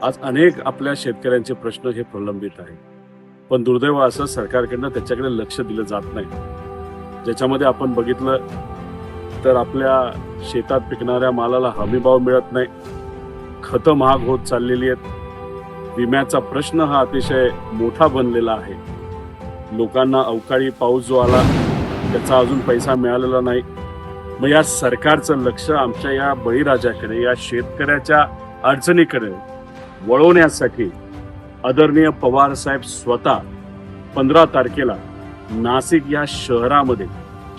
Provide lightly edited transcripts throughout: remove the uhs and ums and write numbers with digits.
आज अनेक आपल्या शेतकऱ्यांचे प्रश्न हे प्रलंबित आहेत, पण दुर्दैव असं सरकारकडनं त्याच्याकडे लक्ष दिलं जात नाही. ज्याच्यामध्ये आपण बघितलं तर आपल्या शेतात पिकणाऱ्या मालाला हमीभाव मिळत नाही, खतं महाग होत चाललेली आहेत, विम्याचा प्रश्न हा अतिशय मोठा बनलेला आहे. लोकांना अवकाळी पाऊस जो आला त्याचा अजून पैसा मिळालेला नाही. मग या सरकारचं लक्ष आमच्या या बळीराजाकडे, या शेतकऱ्याच्या अडचणीकडे वळवण्यासाठी आदरणीय पवार साहेब स्वतः 15 तारखेला नाशिक या शहरामध्ये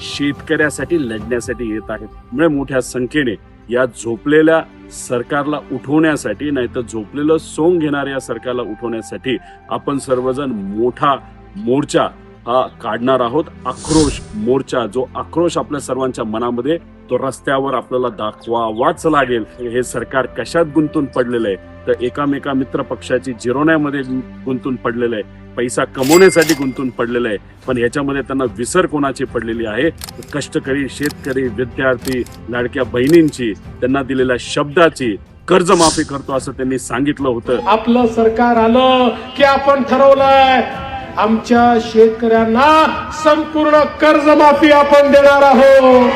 शेतकऱ्यासाठी लढण्यासाठी येत आहेत. म्हणजे मोठ्या संख्येने या झोपलेल्या सरकारला उठवण्यासाठी, नाहीतर झोपलेलं सोंग घेणाऱ्या सरकारला उठवण्यासाठी आपण सर्वजण मोठा मोर्चा हा काढणार आहोत. आक्रोश मोर्चा, जो आक्रोश आपल्या सर्वांच्या मनामध्ये तो रस्त्यावर आपल्याला दाखवावाच लागेल. हे सरकार कशात गुंतून पडलेलं आहे तर एकामेका मित्र पक्षाची जिरवण्यामध्ये गुंतून पडलेलं आहे, पैसा कमवण्यासाठी गुंतून पडलेलं आहे. पण ह्याच्यामध्ये त्यांना विसर कोणाची पडलेली आहे? कष्टकरी शेतकरी, विद्यार्थी, लाडक्या बहिणींची, त्यांना दिलेल्या शब्दाची कर्जमाफी करतो असं त्यांनी सांगितलं होतं. आपलं सरकार आलं की आपण ठरवलंय आमच्या शेतकऱ्यांना संपूर्ण कर्जमाफी आपण देणार आहोत.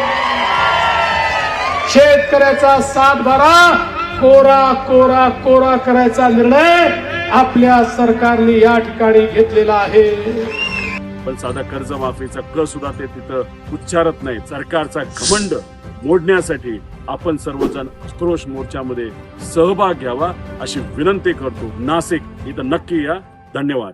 शेतकऱ्याचा 7/12 कोरा कोरा कोरा करायचा निर्णय आपल्या सरकारने या ठिकाणी घेतलेला आहे. पण साधा कर्जमाफीचा क सुद्धा ते तिथं उच्चारत नाही. सरकारचा घमंड मोडण्यासाठी आपण सर्वजण आक्रोश मोर्चामध्ये सहभाग घ्यावा अशी विनंती करतो. नाशिक इथं नक्की या. धन्यवाद.